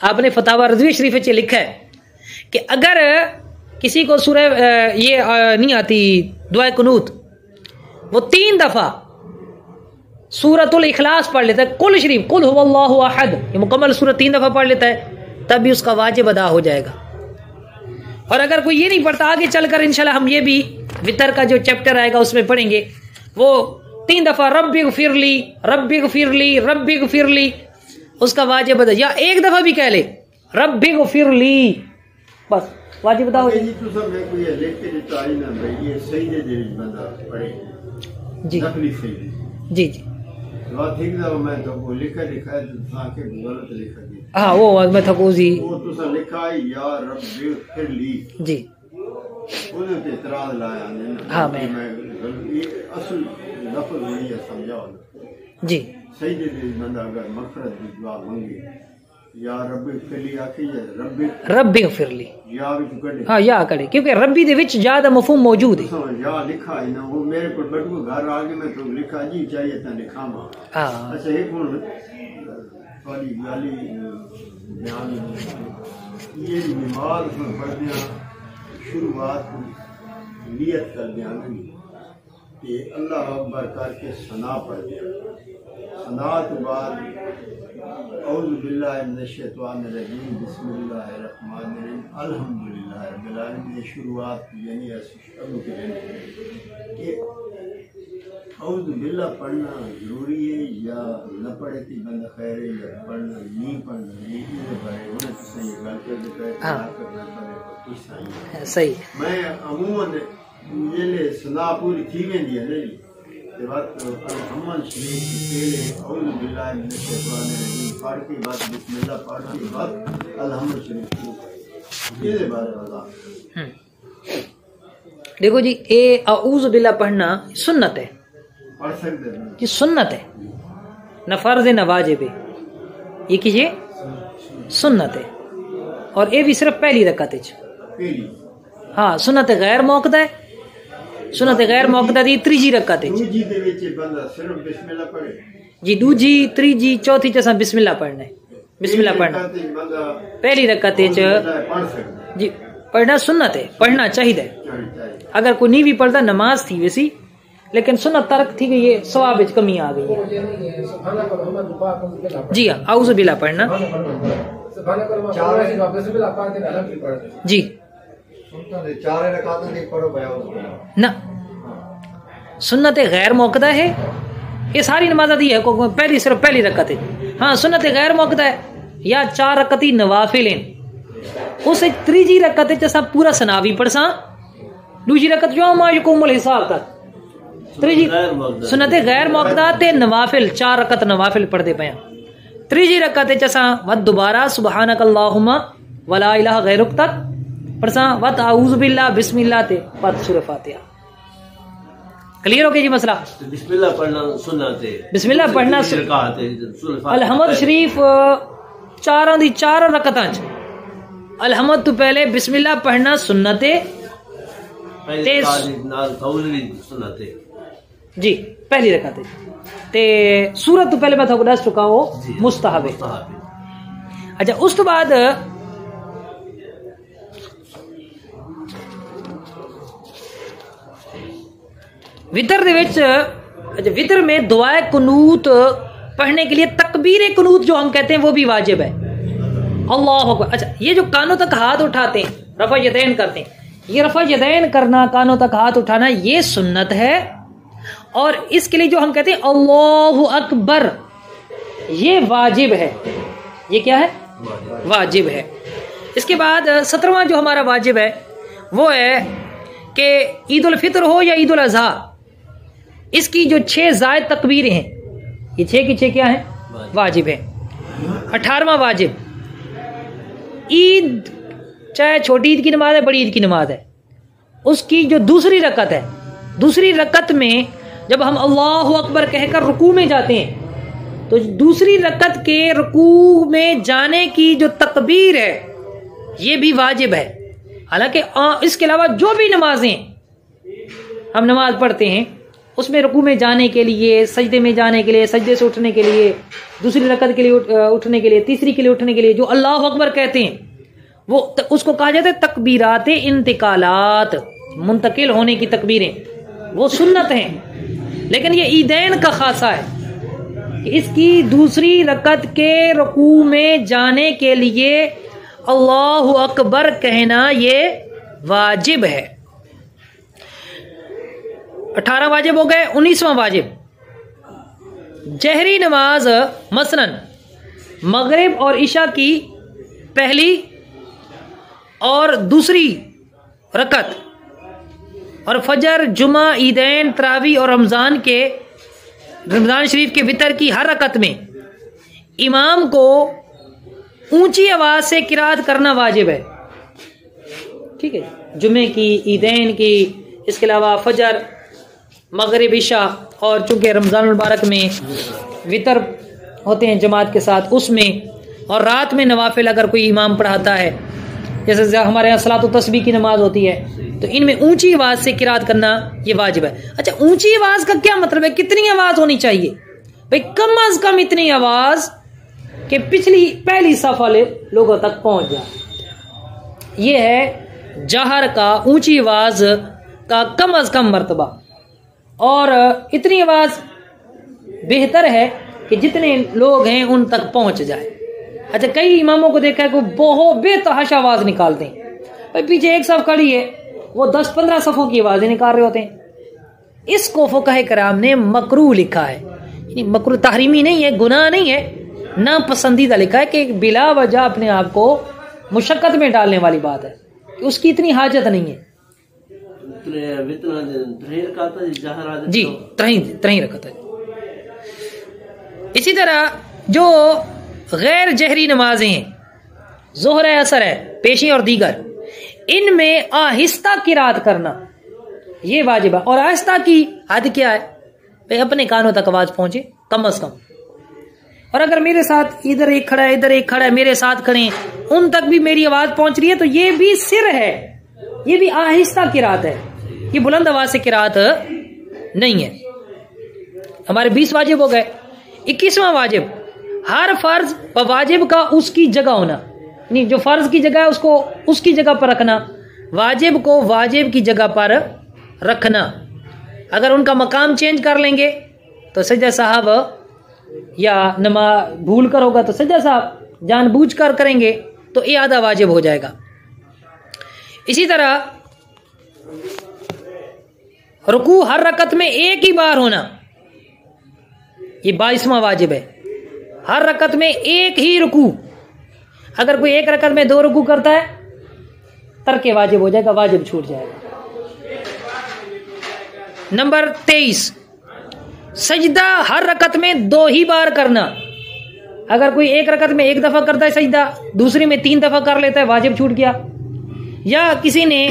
آپ نے فتاوی رضوی شریف میں لکھا ہے کہ اگر کسی کو سورہ یہ نہیں آتی دعائے قنوت، وہ 3 دفعہ سورۃ الاخلاص پڑھ لیتا ہے، کل شریف، قل هو اللہ احد، یہ مکمل سورۃ 3 دفعہ پڑھ لیتا ہے، تب بھی اس کا واجب ادا ہو جائے گا۔ اور اگر کوئی یہ نہیں پڑھتا، آگے چل کر انشاءاللہ ہم یہ بھی وتر کا جو چیپٹر آئے گا اس میں پڑھیں گے، وہ 3 دفعہ رب اغفر لی رب اغفر لی رب اغفر لی، اس کا واجب ادا، یا 1 دفعہ بھی کہہ لے رب اغفر لی، بس واجب ادا ہو جائے۔ جی جی جی، ہاں وہ میں تھکوزی جی، ہاں میں جی رب اغفر لی، ہاں یا کڑے، کیونکہ ربی دے وچ زیادہ مفہوم موجود ہے۔ یا لکھا ہے نا، وہ میرے کو بٹو گھر آگے میں تو لکھا جی چاہیے تھا لکھا ماں۔ اچھا ایک والی گالی بیان، یہ نماز میں پڑھنے شروعات نیت کر دیا کہ اللہ اکبر کر کے ثنا پڑھ دیا، ثنا کے بعد اعوذ باللہ من الشیطان الرجیم بسم اللہ الرحمن الرحیم الحمدللہ رب العالمین، یہ شروعات یعنی شروع کے کہ اعوذ باللہ پڑھنا ضروری ہے یا نہ پڑھے کہ بندہ خیر ہے، یا پڑھنا نہیں پڑھنا نہیں پڑھے، انہیں تو صحیح گل کر دیتا ہے کرنا پڑے کچھ صحیح۔ میں عموماً یہ لے ثنا پوری تھی ویندی ہے نہیں، الحمد شریف پہلے اعوذ باللہ من الشیطان الرجیم پڑھ کے بعد بسم اللہ پڑھ کے بعد الحمد شریف شروع کریں، یہ بارے اللہ۔ دیکھو جی، اے اعوذ باللہ پڑھنا سنت ہے، پڑھ سکتے ہیں یہ سنت ہے، نہ فرض نہ واجب ہے، یہ کیجئے سنت ہے، اور یہ بھی صرف پہلی رکعت ہے۔ ہاں سنت غیر موقع ہے، سنت غیر موقع دی 3 رکعت ہے جی دے وچ بندہ صرف بسم اللہ پڑھے جی، 2 3 چوتھی چسا بسم اللہ پڑھنا ہے، بسم اللہ پڑھنا پہلی رکعت ہے جی، پڑھنا سنت ہے، پڑھنا چاہیے۔ اگر کوئی نہیں بھی پڑھتا نماز تھی ویسی، لیکن سنت ترک تھی گئی ہے، ثواب وچ کمی آ گئی ہے۔ جی ہاں، اعوذ باللہ پڑھنا جی، 4 رکعتیں نہیں پڑھو بھائی، نہ سنت غیر موقع ہے، یہ ساری نمازات یہ ہے پہلی صرف پہلی رکعت ہے. ہاں سنت غیر موقدہ ہے یا 4 رکعتی نوافل ہیں. اس تیجی رکعت جیسا پورا سناوی پڑھساں دوسری رکعت جو ما یقوم الحساب تک تیجی سنت غیر موقدہ تے نوافل 4 رکعت نوافل پڑھ دے پیاں. تیجی رکعت جیسا ود دوبارہ سبحانک اللہم ولا الہ غیرک تک پڑھساں ود اعوذ باللہ بسم اللہ تے پڑھ سورہ فاتحہ. کلیئر ہو گیا جی مسئلہ؟ بسم اللہ پڑھنا سنت ہے. بسم اللہ پڑھنا رکعت ہے. الحمد شریف 4 دی 4 رکعتاں چ الحمد تو پہلے بسم اللہ پڑھنا سنت ہے جی پہلی رکعت ہے تے سورت تو پہلے میں تھا کو دس چکا ہو مستحب ہے. اچھا اس تو بعد وتر دے وچ وتر میں دعائے قنوت پڑھنے کے لیے تکبیر قنوت جو ہم کہتے ہیں وہ بھی واجب ہے. اللہ اکبر. اچھا یہ جو کانوں تک ہاتھ اٹھاتے ہیں رفع یدین کرتے ہیں یہ رفع یدین کرنا کانوں تک ہاتھ اٹھانا یہ سنت ہے. اور اس کے لیے جو ہم کہتے ہیں اللہ اکبر یہ واجب ہے. یہ کیا ہے؟ واجب ہے. اس کے بعد 17واں جو ہمارا واجب ہے وہ ہے کہ عید الفطر ہو یا عید الاضحیٰ اس کی جو 6 زائد تکبیریں ہیں یہ 6 کی 6 کیا ہیں؟ واجب ہیں. 18واں واجب عید چاہے چھوٹی عید کی نماز ہے بڑی عید کی نماز ہے اس کی جو دوسری رکعت ہے دوسری رکعت میں جب ہم اللہ اکبر کہہ کر رکوع میں جاتے ہیں تو دوسری رکعت کے رکوع میں جانے کی جو تکبیر ہے یہ بھی واجب ہے. حالانکہ اس کے علاوہ جو بھی نمازیں ہم نماز پڑھتے ہیں اس میں رکوع میں جانے کے لیے سجدے میں جانے کے لیے سجدے سے اٹھنے کے لیے دوسری رکعت کے لیے اٹھنے کے لیے تیسری کے لیے اٹھنے کے لیے جو اللہ اکبر کہتے ہیں وہ اس کو کہا جاتا ہے تکبیرات انتقالات منتقل ہونے کی تکبیریں وہ سنت ہیں. لیکن یہ عیدین کا خاصہ ہے کہ اس کی دوسری رکعت کے رکوع میں جانے کے لیے اللہ اکبر کہنا یہ واجب ہے. 18 واجب ہو گئے. 19واں واجب جہری نماز مثلاً مغرب اور عشاء کی پہلی اور دوسری رکعت اور فجر جمعہ عیدین تراویح اور رمضان شریف کے وتر کی ہر رکعت میں امام کو اونچی آواز سے قرات کرنا واجب ہے. ٹھیک ہے جمعے کی عیدین کی اس کے علاوہ فجر مغرب عشاء اور چونکہ رمضان المبارک میں وتر ہوتے ہیں جماعت کے ساتھ اس میں اور رات میں نوافل اگر کوئی امام پڑھاتا ہے جیسے ہمارے یہاں صلاۃ التسبیح کی نماز ہوتی ہے تو ان میں اونچی آواز سے قرات کرنا یہ واجب ہے. اچھا اونچی آواز کا کیا مطلب ہے؟ کتنی آواز ہونی چاہیے بھئی؟ کم از کم اتنی آواز کہ پہلی صف والے لوگوں تک پہنچ جائے. یہ ہے جہر کا اونچی آواز کا کم از کم مرتبہ. اور اتنی آواز بہتر ہے کہ جتنے لوگ ہیں ان تک پہنچ جائے. اچھا کئی اماموں کو دیکھا ہے کہ بہت بے تحاشا آواز نکالتے ہیں. پیچھے ایک صف کھڑی ہے وہ 10-15 صفوں کی آوازیں نکال رہے ہوتے ہیں. اس کو فقہ کرام نے مکروہ لکھا ہے. یعنی مکروہ تحریمی نہیں ہے گناہ نہیں ہے ناپسندیدہ لکھا ہے کہ بلا وجہ اپنے آپ کو مشقت میں ڈالنے والی بات ہے کہ اس کی اتنی حاجت نہیں ہے. جی 3 رکعت ہے. اسی طرح جو غیر جہری نمازیں ہیں ظہر ہے اثر ہے پیشی اور دیگر ان میں آہستہ قرات کرنا یہ واجب ہے. اور آہستہ کی حد کیا ہے؟ بھئی اپنے کانوں تک آواز پہنچے کم از کم. اور اگر میرے ساتھ ادھر ایک کھڑا ہے ادھر ایک کھڑا ہے میرے ساتھ کھڑے ہیں ان تک بھی میری آواز پہنچ رہی ہے تو یہ بھی سر ہے یہ بھی آہستہ قرات ہے یہ بلند آواز سے قرات نہیں ہے. ہمارے 20 واجب ہو گئے. 21واں واجب ہر فرض و واجب کا اس کی جگہ ہونا. نہیں جو فرض کی جگہ ہے اس کو اس کی جگہ پر رکھنا واجب کو واجب کی جگہ پر رکھنا. اگر ان کا مقام چینج کر لیں گے تو سجدہ صاحب یا نماز بھول کر ہوگا تو سجدہ صاحب جان بوجھ کر کریں گے تو اعادہ واجب ہو جائے گا. اسی طرح رکوع ہر رکعت میں ایک ہی بار ہونا یہ 22واں واجب ہے. ہر رکعت میں ایک ہی رکوع. اگر کوئی ایک رکعت میں 2 رکوع کرتا ہے ترک واجب ہو جائے گا، واجب چھوٹ جائے گا. نمبر 23 سجدہ ہر رکعت میں 2 ہی بار کرنا. اگر کوئی ایک رکعت میں 1 دفعہ کرتا ہے سجدہ، دوسری میں 3 دفعہ کر لیتا ہے، واجب چھوٹ گیا. یا کسی نے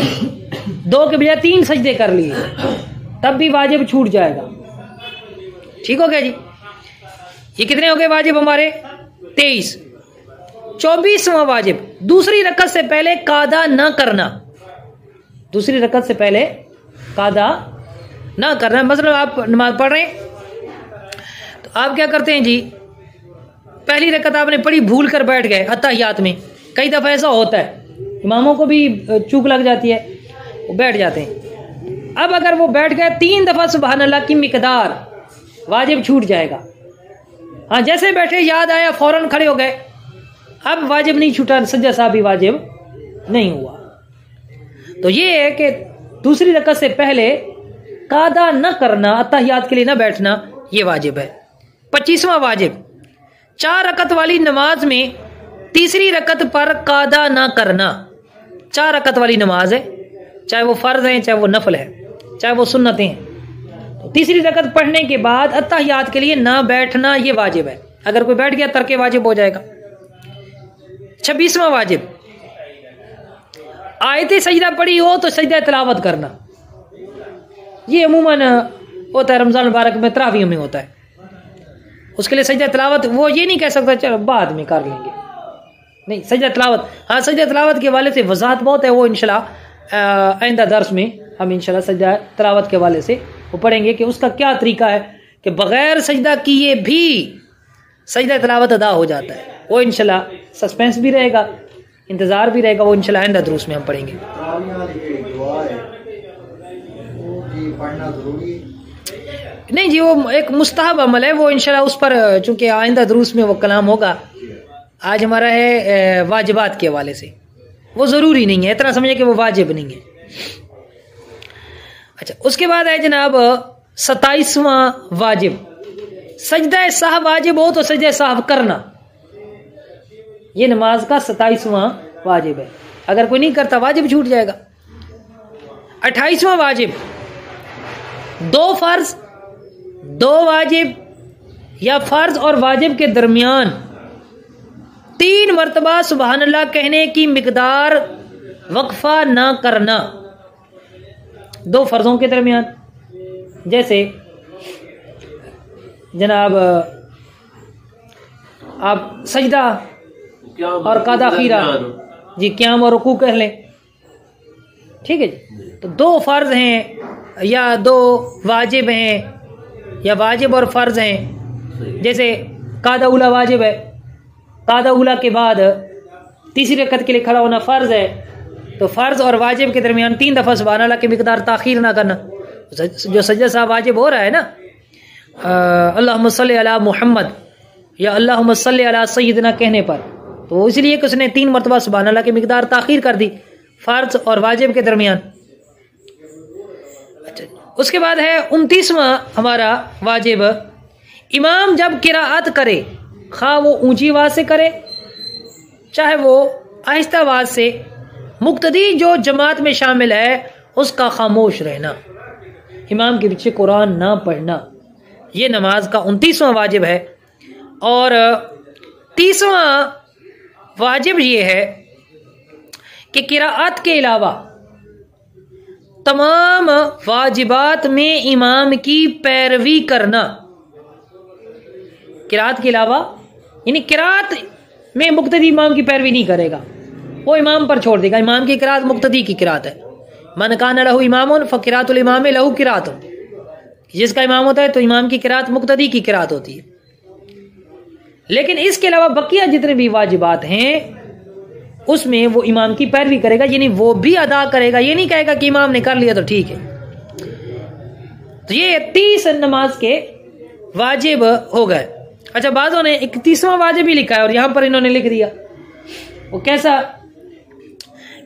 2 کے بجائے 3 سجدے کر لیے تب بھی واجب چھوٹ جائے گا. ٹھیک ہو گیا جی. یہ کتنے ہو گئے واجب ہمارے؟ 23. 24واں واجب دوسری رکعت سے پہلے قعدہ نہ کرنا. دوسری رکعت سے پہلے قعدہ نہ کرنا. مثلا آپ نماز پڑھ رہے ہیں تو آپ کیا کرتے ہیں جی، پہلی رکعت آپ نے پڑھی، بھول کر بیٹھ گئے اتحیات میں. کئی دفعہ ایسا ہوتا ہے، اماموں کو بھی چوک لگ جاتی ہے، وہ بیٹھ جاتے ہیں. اب اگر وہ بیٹھ گئے 3 دفعہ سبحان اللہ کی مقدار، واجب چھوٹ جائے گا. ہاں جیسے بیٹھے یاد آیا فوراً کھڑے ہو گئے، اب واجب نہیں چھوٹا، سجدہ صاحب بھی واجب نہیں ہوا. تو یہ ہے کہ دوسری رکعت سے پہلے قعدہ نہ کرنا، اتحیات کے لیے نہ بیٹھنا، یہ واجب ہے. 25واں واجب 4 رکعت والی نماز میں تیسری رکعت پر قعدہ نہ کرنا. 4 رکعت والی نماز ہے، چاہے وہ فرض ہے، چاہے وہ نفل ہے، چاہے وہ سنتیں ہیں، تو تیسری رکعت پڑھنے کے بعد اتحیات کے لیے نہ بیٹھنا یہ واجب ہے. اگر کوئی بیٹھ گیا ترک واجب ہو جائے گا. 26واں واجب آیت سجدہ پڑھی ہو تو سجدہ تلاوت کرنا. یہ عموماً ہوتا ہے رمضان مبارک میں، تراویح میں ہوتا ہے. اس کے لیے سجدہ تلاوت وہ یہ نہیں کہہ سکتا چلو بعد میں کر لیں گے، نہیں، سجدہ تلاوت. ہاں سجدہ تلاوت کے حوالے سے وضاحت بہت ہے، وہ انشاءاللہ آئندہ درس میں ہم انشاءاللہ سجدہ تلاوت کے حوالے سے وہ پڑھیں گے کہ اس کا کیا طریقہ ہے کہ بغیر سجدہ کیے بھی سجدہ تلاوت ادا ہو جاتا ہے. وہ انشاءاللہ سسپینس بھی رہے گا، انتظار بھی رہے گا، وہ انشاءاللہ آئندہ دروس میں ہم پڑھیں گے. نہیں جی، وہ ایک مستحب عمل ہے، وہ انشاءاللہ اس پر چونکہ آئندہ دروس میں وہ کلام ہوگا. آج ہمارا ہے واجبات کے حوالے سے، وہ ضروری نہیں ہے، اتنا سمجھے کہ وہ واجب نہیں ہے. اچھا، اس کے بعد ہے جناب 27واں واجب سجدہ سہو واجب ہو تو سجدہ سہو کرنا. یہ نماز کا 27واں واجب ہے. اگر کوئی نہیں کرتا واجب چھوٹ جائے گا. 28واں واجب 2 فرض، 2 واجب یا فرض اور واجب کے درمیان 3 مرتبہ سبحان اللہ کہنے کی مقدار وقفہ نہ کرنا. 2 فرضوں کے درمیان، جیسے جناب آپ سجدہ اور قعدہ خیرہ جی قیام اور رکوع کہہ لیں، ٹھیک ہے جی. تو 2 فرض ہیں یا 2 واجب ہیں یا واجب اور فرض ہیں. جیسے قعدہ اولا واجب ہے، قعدہ اولا کے بعد تیسری رکعت کے لیے کھڑا ہونا فرض ہے، تو فرض اور واجب کے درمیان 3 دفعہ سبحان اللہ کی مقدار تاخیر نہ کرنا. جو سجدہ صاحب واجب ہو رہا ہے نا، اللہم صلی علی محمد یا اللہم صلی علی سیدنا کہنے پر، تو وہ اس لیے کہ اس نے 3 مرتبہ سبحان اللہ کی مقدار تاخیر کر دی فرض اور واجب کے درمیان. اچھا، اس کے بعد ہے 29واں ہمارا واجب، امام جب قراءت کرے خواہ وہ اونچی آواز سے کرے چاہے وہ آہستہ آواز سے، مقتدی جو جماعت میں شامل ہے اس کا خاموش رہنا، امام کے پیچھے قرآن نہ پڑھنا. یہ نماز کا 29واں واجب ہے. اور 30واں واجب یہ ہے کہ قراءت کے علاوہ تمام واجبات میں امام کی پیروی کرنا. قراءت کے علاوہ یعنی قراءت میں مقتدی امام کی پیروی نہیں کرے گا، وہ امام پر چھوڑ دے گا. امام کی قراءت مقتدی کی قراءت ہے. من کان لہ امام فقراءت الامام لہ قراءت، جس کا امام ہوتا ہے تو امام کی قراءت مقتدی کی قراءت ہوتی ہے. لیکن اس کے علاوہ بقیہ جتنے بھی واجبات ہیں اس میں وہ امام کی پیروی کرے گا، یعنی وہ بھی ادا کرے گا. یہ نہیں کہے گا کہ امام نے کر لیا تو ٹھیک ہے. تو یہ 30 نماز کے واجب ہو گئے. اچھا، بعضوں نے 31واں واجب ہی لکھا ہے اور یہاں پر انہوں نے لکھ دیا. وہ کیسا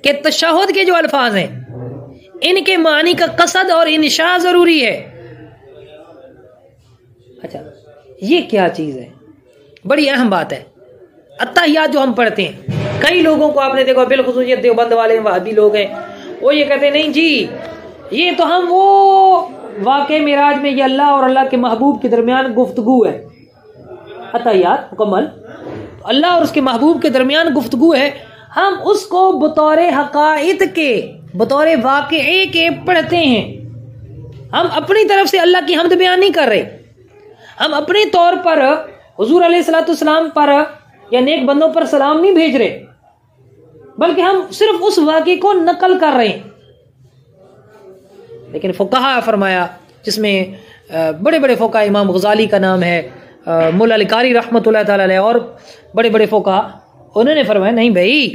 کہ تشہد کے جو الفاظ ہیں ان کے معنی کا قصد اور انشاء ضروری ہے. اچھا، یہ کیا چیز ہے؟ بڑی اہم بات ہے. اتحیات جو ہم پڑھتے ہیں، کئی لوگوں کو آپ نے دیکھا بالخصوص دیوبند والے وہابی لوگ ہیں، وہ یہ کہتے ہیں نہیں جی یہ تو ہم وہ واقع معراج میں یہ اللہ اور اللہ کے محبوب کے درمیان گفتگو ہے. اتحیات مکمل اللہ اور اس کے محبوب کے درمیان گفتگو ہے، ہم اس کو بطور حقائق کے، بطور واقعے کے پڑھتے ہیں. ہم اپنی طرف سے اللہ کی حمد بیان نہیں کر رہے، ہم اپنے طور پر حضور علیہ الصلوۃ والسلام پر یا نیک بندوں پر سلام نہیں بھیج رہے، بلکہ ہم صرف اس واقعے کو نقل کر رہے ہیں. لیکن فقہا فرمایا، جس میں بڑے بڑے فقہا، امام غزالی کا نام ہے، مولا علی قاری رحمۃ اللہ تعالی علیہ، اور بڑے بڑے فقہا، انہوں نے فرمایا نہیں بھائی،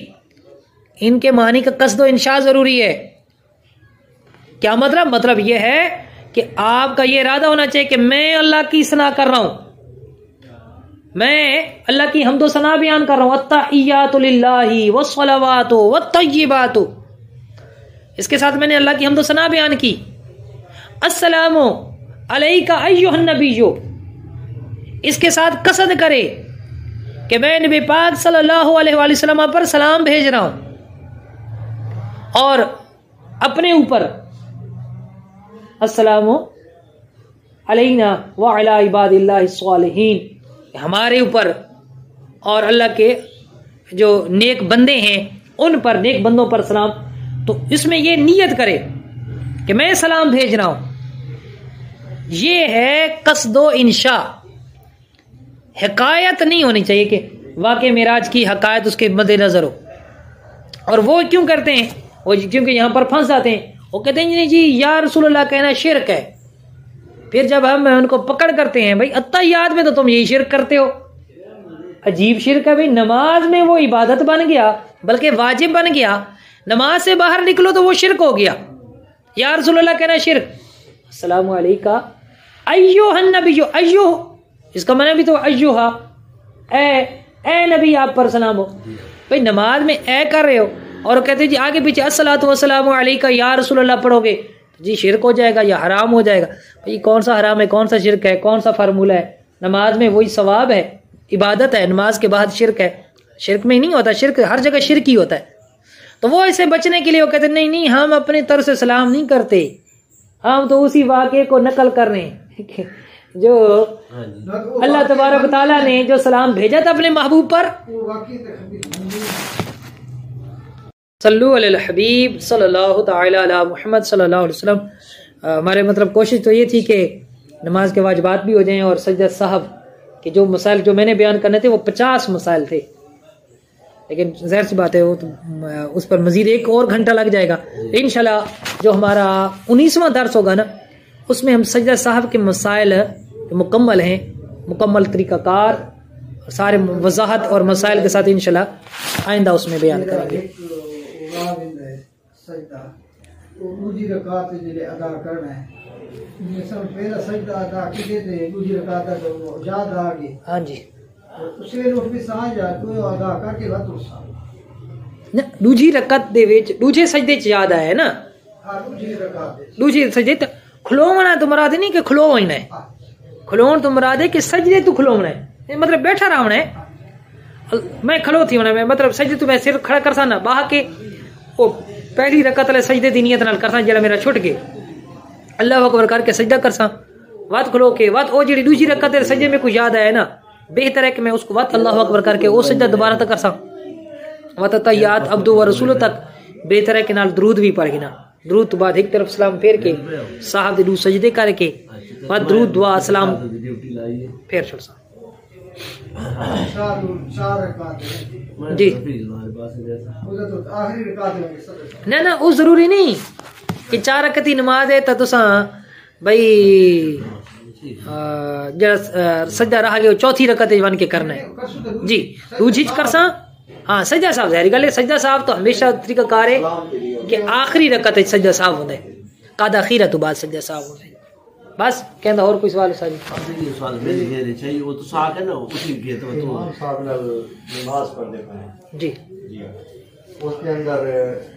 ان کے معنی کا قصد و انشاء ضروری ہے. کیا مطلب؟ مطلب یہ ہے کہ آپ کا یہ ارادہ ہونا چاہیے کہ میں اللہ کی ثنا کر رہا ہوں، میں اللہ کی حمد و ثنا بیان کر رہا ہوں. التحیات للہ والصلوات والطیبات، اس کے ساتھ میں نے اللہ کی حمد و ثنا بیان کی. السلام علیک ایھا النبی، اس کے ساتھ قصد کرے کہ میں نبی پاک صلی اللہ علیہ وآلہ وسلم پر سلام بھیج رہا ہوں، اور اپنے اوپر السلام علینا وعلی عباد اللہ الصالحین، ہمارے اوپر اور اللہ کے جو نیک بندے ہیں ان پر، نیک بندوں پر سلام. تو اس میں یہ نیت کرے کہ میں سلام بھیج رہا ہوں. یہ ہے قصد و انشاء. حکایت نہیں ہونی چاہیے کہ واقع معراج کی حکایت اس کے مد نظر ہو. اور وہ کیوں کرتے ہیں؟ وہ کیونکہ یہاں پر پھنس جاتے ہیں. وہ کہتے ہیں جی یا رسول اللہ کہنا شرک ہے. پھر جب ہم ان کو پکڑ کرتے ہیں، بھائی اتحیات میں تو تم یہی شرک کرتے ہو. عجیب شرک ہے بھائی، نماز میں وہ عبادت بن گیا، بلکہ واجب بن گیا، نماز سے باہر نکلو تو وہ شرک ہو گیا. یا رسول اللہ کہنا شرک. السلام علیکم ایھا النبی، ایھا اس کا معنی بھی تو ایھا، اے نبی آپ پر سلام ہو. بھائی نماز میں اے کر رہے ہو اور کہتے جی آگے پیچھے الصلاۃ والسلام علیک یا رسول اللہ پڑھو گے جی شرک ہو جائے گا یا حرام ہو جائے گا. بھائی کون سا حرام ہے، کون سا شرک ہے، کون سا فارمولہ ہے؟ نماز میں وہی ثواب ہے، عبادت ہے، نماز کے بعد شرک ہے. شرک میں ہی نہیں ہوتا، شرک ہر جگہ شرک ہی ہوتا ہے. تو وہ اسے بچنے کے لیے وہ کہتے ہیں نہیں ہم اپنے طرف سے سلام نہیں کرتے، ہم تو اسی واقعے کو نقل کر رہے ہیں جو اللہ تبارک و تعالیٰ نے جو سلام بھیجا تھا اپنے محبوب پر. صلو علی الحبیب صلی اللہ تعالی علی محمد صلی اللہ علیہ وسلم. ہمارے مطلب کوشش تو یہ تھی کہ نماز کے واجبات بھی ہو جائیں، اور سجدہ صاحب کے جو مسائل جو میں نے بیان کرنے تھے وہ 50 مسائل تھے، لیکن ظاہر سی بات ہے وہ اس پر مزید ایک اور گھنٹہ لگ جائے گا. انشاءاللہ جو ہمارا 19واں درس ہوگا نا، اس میں ہم سجدہ صاحب کے مسائل مکمل ہیں، مکمل طریقہ کار، سارے وضاحت اور مسائل کے ساتھ انشاءاللہ آئندہ اس میں بیان کریں گے. سجدہ دوسری رکعت جڑے ادا کرنا ہے، مثلا پہلا سجدہ ادا کیتے تے دوسری رکعت دا یاد آ گئی. ہاں جی، اس ویلے اٹھ کے سا جا تو ادا کر کے وقت اس نا دوسری رکعت دے وچ دوسرے سجدے چ یاد آیا ہے نا. ہاں دوسری رکعت دوسری سجدے تے کھلونا تو مراد نہیں کہ کھلو ہونا ہے، کھلون تو مراد ہے کہ سجدے تو کھلونا ہے، مطلب بیٹھا رہنا ہے. میں کھلو تھی ہونا، میں مطلب سجدے تو میں سر کھڑا کرسا نہ باہ کے وہ پہلی رکعت والے سجدے دی نیت نال کرسا جڑا میرا چھٹ گئے، اللہ اکبر کر کے سجدہ کرسا وات کھلو کے وات او جڑی دوسری رکعت والے سجدے میں کوئی یاد آیا نا، بہتر ہے کہ میں اس کو وات اللہ اکبر کر کے وہ سجدہ دوبارہ تک کرسا. وات تحیات عبد و رسول تک بہتر ہے کہ نال درود بھی پڑھ گنا. درود تو بعد ایک طرف سلام پھیر کے صاحب دے دو سجدے کر کے بعد درود دعا سلام پھر چھڑ سا. جی نہ وہ ضروری نہیں کہ 4 رکعت ہی نماز ہے تو تساں بھائی جڑا سجدہ رہ گیا 4تھی رکعت بن کے کرنا ہے. جی دوجی کرساں. ہاں سجدہ صاحب ظاہری گل ہے، سجدہ صاحب تو ہمیشہ طریقہ کار ہے کہ آخری رکعت سجدہ صاحب ہوتا ہے، قاد اخیرہ تو بعد سجدہ صاحب ہوتا ہے. بس کہندا اور کوئی سوال ہے؟ سوال میرے گھر چاہیے وہ تو صاحب ہے نا اسی کے تو صاحب نماز پڑھنے پڑے. جی اس کے اندر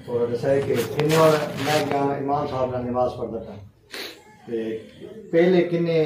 تھوڑا جیسا ہے کہ کنوں میں امام صاحب نے نماز پڑھتا تھا، پہلے کنے